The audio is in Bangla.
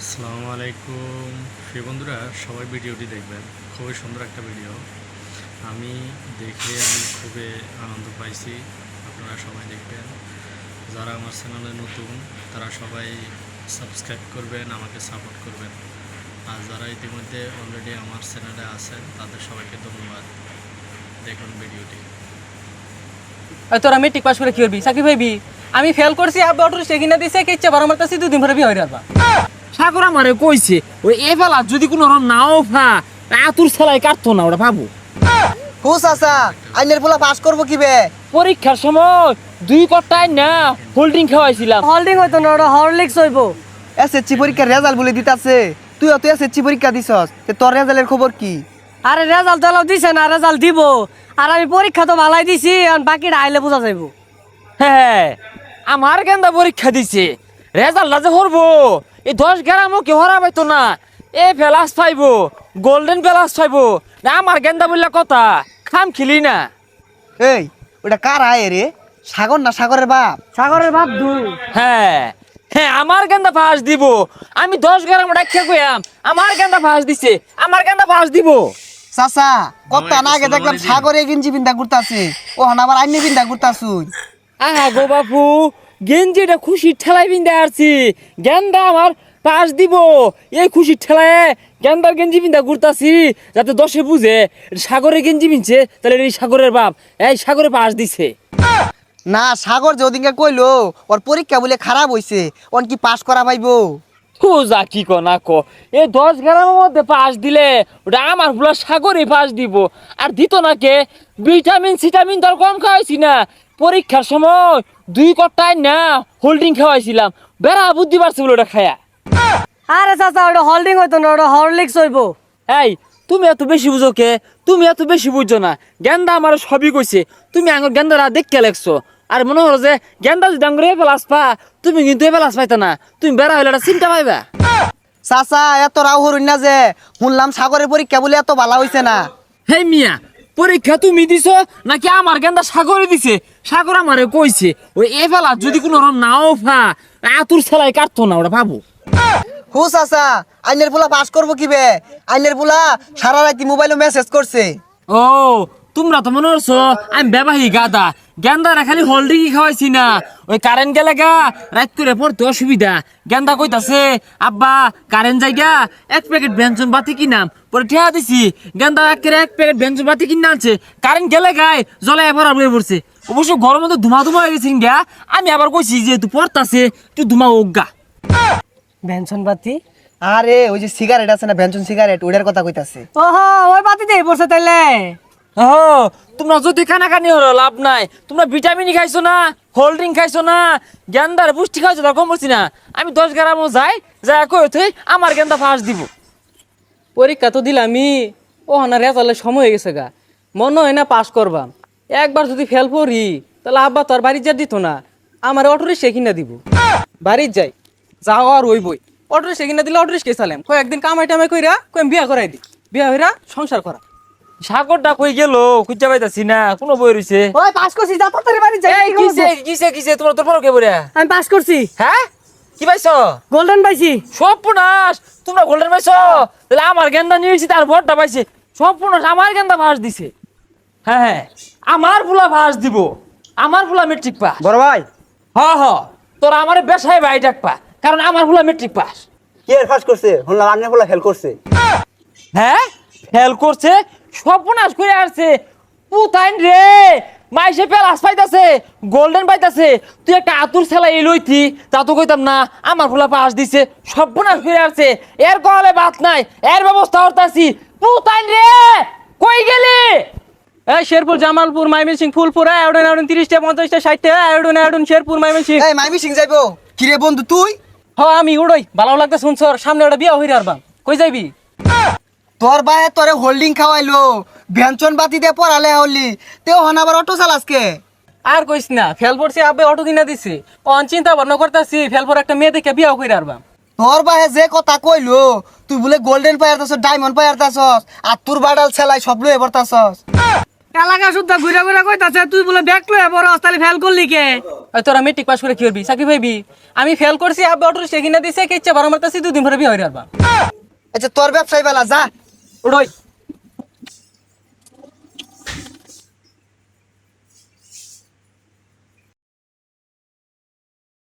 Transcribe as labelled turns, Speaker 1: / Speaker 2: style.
Speaker 1: আসসালামু আলাইকুম প্রিয় বন্ধুরা, সবাই ভিডিওটি দেখবেন। খুবই সুন্দর একটা ভিডিও। আমি খুবই আনন্দ পাইছি। আপনারা সবাই দেখবেন। যারা আমার চ্যানেলে নতুন তারা সবাই সাবস্ক্রাইব করবেন, আমাকে সাপোর্ট করবেন। আর যারা ইতিমধ্যে অলরেডি আমার চ্যানেলে আছেন তাদের সবাইকে ধন্যবাদ। দেখুন ভিডিওটি।
Speaker 2: তোরা মেট্রিক পাস করে কি করবি? চাকরি পাইবি? আমি ফেল করছি, আব্বা অটো সে কিনা দিছে, কে ইচ্ছা বারো মারতাছি, 2 দিন পরে বিয়ে হয়ে যাবা।
Speaker 3: সাগর আমারে কইছে ওই এবেলা যদি কোনো রকম নাও ফা আতুর সেলাই কাটতো না, ওটা ভাবো।
Speaker 4: হুস আসা আইনের পোলা পাস করবো কি বে?
Speaker 3: পরীক্ষার সময় 2 কটায় না হোল্ডিং খাওয়াইছিলাম।
Speaker 2: হোল্ডিং হইতো না, ওটা হরলিক্স হইবো।
Speaker 4: এসএসসি পরীক্ষার রেজাল্ট বলে দিতাছে। তুই এসএসসি পরীক্ষা দিছস, তোর রেজাল্টের খবর কি?
Speaker 2: আরে রেজাল্ট তো দিছে না, রেজাল্ট দিব। আর আমি পরীক্ষা তো ভালাই দিছি, আর বাকিটা আইলে বোঝা যাইব।
Speaker 3: হ্যাঁ, আমার গেন্দা পরীক্ষা দিছে, রেজাল্ট যে হরবো এই 10 গ্রামও কেউ হরা পাইতো না। এ প্লাস পাইবো, গোল্ডেন প্লাস পাইবো না। আমার গেন্দা বললে কথা খাম খেলি না।
Speaker 4: এই ওটা কার আয় রে? সাগর না সাগরের বাপ?
Speaker 2: সাগরের বাপ দু।
Speaker 3: হ্যাঁ হ্যাঁ, আমার গেন্দা ফাঁস দিব। আমি 10 গ্রাম ডাক্তার কইয়াম, আমার গেন্দা ফাঁস দিছে, আমার গেন্দা ফাঁস দিব।
Speaker 4: চাচা কত না আগে দেখলাম সাগরে গেঞ্জি বিন্দা ঘুরতাছে, ও হন আবার আইনে বিন্দা ঘুরতাছুই।
Speaker 3: আহা গো বাপু, গেঞ্জিটা খুশির ঠেলাই বিন্দা আসছি, গেন্দা আমার পাস দিব। এই খুশির ঠেলায় গেন্দার গেঞ্জি বিন্দা ঘুরতাছি, যাতে 10-এ বুঝে সাগরে গেঞ্জি বিনছে, তাহলে এই সাগরের বাপ এই সাগরে পাস দিছে।
Speaker 4: না সাগর যে ওদিনকে কইলো ওর পরীক্ষা বলে খারাপ হইছে, ওন কি পাস করা পাইবো?
Speaker 3: যা কি কো না কো, এই 10 গ্রামের মধ্যে পাস দিলে ওটা আমার ভুলা সাগরে পাস দিব। আর দিত না কে? ভিটামিন সিটামিন তোর কম খাওয়াইছি না, পরীক্ষার সময় 2 কটায় না হোল্ডিং খাওয়াইছিলাম। বেড়া বুদ্ধি পারছে বলে ওটা খায়া।
Speaker 2: আরে চাচা, ওটা হোল্ডিং হইতো না, ওটা হরলিক্স হইবো।
Speaker 3: এই তুমি এত বেশি বুঝো কে? তুমি এত বেশি বুঝছো না। গেন্দা আমার সবই কইছে, তুমি আঙুর গেন্দারা দেখে লেখছো। আর মনে হলো যে গেন্দা যদি আঙুর এ প্লাস পা, তুমি কিন্তু এ প্লাস পাইতা না। তুমি বেড়া হইলে একটা চিন্তা পাইবা।
Speaker 4: চাচা এত রাও হরুন না যে, শুনলাম সাগরের পরীক্ষা বলে এত ভালো হইছে না।
Speaker 3: হে মিয়া, পরীক্ষা তুমি দিছো নাকি আমার গেন্দা সাগরে দিছে? সাগর আমারে কইছে ওই এ ফেলা যদি কোনো রকম নাও ফা আতুর সেলাই কাটতো না, ওটা ভাবো।
Speaker 4: হুস আসা আইনের পোলা পাস করবো কি বে? আইনের পোলা সারা রাতি মোবাইলে মেসেজ করছে।
Speaker 3: ও, তোমরা তো মনে করছো আমি ব্যবহারী গাদা। গেন্দারা খালি হোল্ডিংই খাওয়াইছি না, ওই কারেন্ট গেলে গা রাত করে পড়তে অসুবিধা। গেন্দা কইতাছে আব্বা কারেন্ট যাইগা 1 প্যাকেট ব্যঞ্জন বাতি কিনাম, পরে ঠেয়া দিছি। গেন্দা 1 প্যাকেট ব্যঞ্জন বাতি কিনে আনছে, কারেন্ট গেলে গায়ে জ্বলাই ভরা বয়ে পড়ছে। অবশ্য গরম মধ্যে ধুমা ধুমা হয়ে গেছে গা। আমি আবার কইছি যে তুই পড়তাছে তুই ধুমা ওগা।
Speaker 2: বেনশন বাতি?
Speaker 4: আরে ওই যে সিগারেট আছে না, বেনশন সিগারেট, ওটার কথা কইতাছে।
Speaker 2: ওহো, ওই বাতি দিয়ে পড়ছে তাইলে।
Speaker 3: ও, তোমরা যদি কানাকানি হলো লাভ নাই। তোমরা ভিটামিন খাইছো না, হোল্ডিং খাইছো না, গেন্দার পুষ্টি খাইছো, তার কম বলছি না। আমি 10 গ্রামও যাই কই তুই আমার গেন্দা ফাঁস দিব।
Speaker 2: পরীক্ষা তো দিলামই, ও না রেজাল্টের সময় হয়ে গেছে গা। মনে হয় না পাস করবাম। একবার যদি ফেল পড়ি তাহলে আব্বা তোর বাড়ি যা দিত না, আমার অটো রিক্সা কিনা দিব। বাড়ির যাই যাও আর ওই বই, অটো রিক্সা কিনা দিলে অটো রিক্সা চালাম। একদিন কামাই টামাই কইরা কই বিয়া করাই দি, বিয়া হইরা সংসার করা।
Speaker 3: সাগরটা কই গেল খুঁজা পাইতাছি না, কোনো বই রইছে।
Speaker 2: ওই পাস করছি, যা তাড়াতাড়ি বাড়ি যাই।
Speaker 3: এই কিসে কিসে কিসে তোমার তোর পরকে বইরা?
Speaker 2: আমি পাস করছি,
Speaker 3: হ্যাঁ, কি পাইছো?
Speaker 2: গোল্ডেন পাইছি।
Speaker 3: সর্বনাশ, তোমরা গোল্ডেন পাইছো? তাহলে আমার গেন্দা নিয়েছি তার ভরটা পাইছে। সর্বনাশ, আমার গেন্দা ফাঁস দিছে। হ্যাঁ হ্যাঁ, আমার ফুলা ফাঁস দিব, আমার ফুলা মেট্রিক পাস।
Speaker 4: বড় ভাই
Speaker 3: হ হ, তোরা আমার বেসায় ভাই ডাকপা, কারণ আমার ফুলা মেট্রিক পাস।
Speaker 4: কে ফার্স্ট করছে? শুনলাম আইনের পোলা ফেল করছে।
Speaker 3: হ্যাঁ, ফেল করছে, সর্বনাশ করে আসছে। পুতাইন রে, মাইসে প্লাস পাইতাছে, গোল্ডেন পাইতাছে। তুই একটা আতুর ছেলা এই লইতি, তা তো কইতাম না। আমার ফুলা পাস দিছে, সর্বনাশ করে আসছে। এর কলে বাত নাই, এর ব্যবস্থা করতাছি। পুতাইন রে, কই গেলি?
Speaker 2: এই শেরপুর, জামালপুর, মাইমিনসিং, ফুলপুর, আয়োডন আয়োডন 30টা 50টা 60টা, আয়োডন আয়োডন শেরপুর মাইমিনসিং।
Speaker 4: এই মাইমি সিং যাইবো কি রে বন্ধু তুই?
Speaker 2: হ, আমি উড়ই, ভালো লাগতে শুনছর। সামনে ওটা বিয়া হইরে আরবাম। কই যাইবি?
Speaker 4: তোর ভাই তোরে হোল্ডিং খাওয়াইলো, বেঞ্চন বাতি দিয়ে পড়ালে হলি, তেও হন আবার অটো চালাসকে।
Speaker 2: আর কইস না, ফেল পড়ছি, আব্বে অটো কিনা দিছে। অন চিন্তা ভাবনা করতেছি ফেল পর একটা মেয়ে দেখে বিয়া হইরে আরবাম।
Speaker 4: তোর ভাই যে কথা কইলো, তুই বলে গোল্ডেন পায়ার তাছস, ডায়মন্ড পায়ার তাছস, আর তোর বাডাল ছেলাই সব লয়ে পড়তাছস।
Speaker 5: এলাকা শুদ্ধা ঘুরে ঘুরে কইতাছে তুই বলে ব্যাগ লয়ে বড় তাহলে ফেল করলি কে?
Speaker 2: ওই তোরা মেট্রিক পাস করে কি করবি চাকরি পাইবি? আমি ফেল করছি আব্বা অটো রিক্সা কিনে দিছে কে ইচ্ছা বারো মারতাছি 2 দিন পরে বিয়ে হয়ে যাবা।
Speaker 4: আচ্ছা তোর ব্যবসায় বেলা যা
Speaker 2: ওই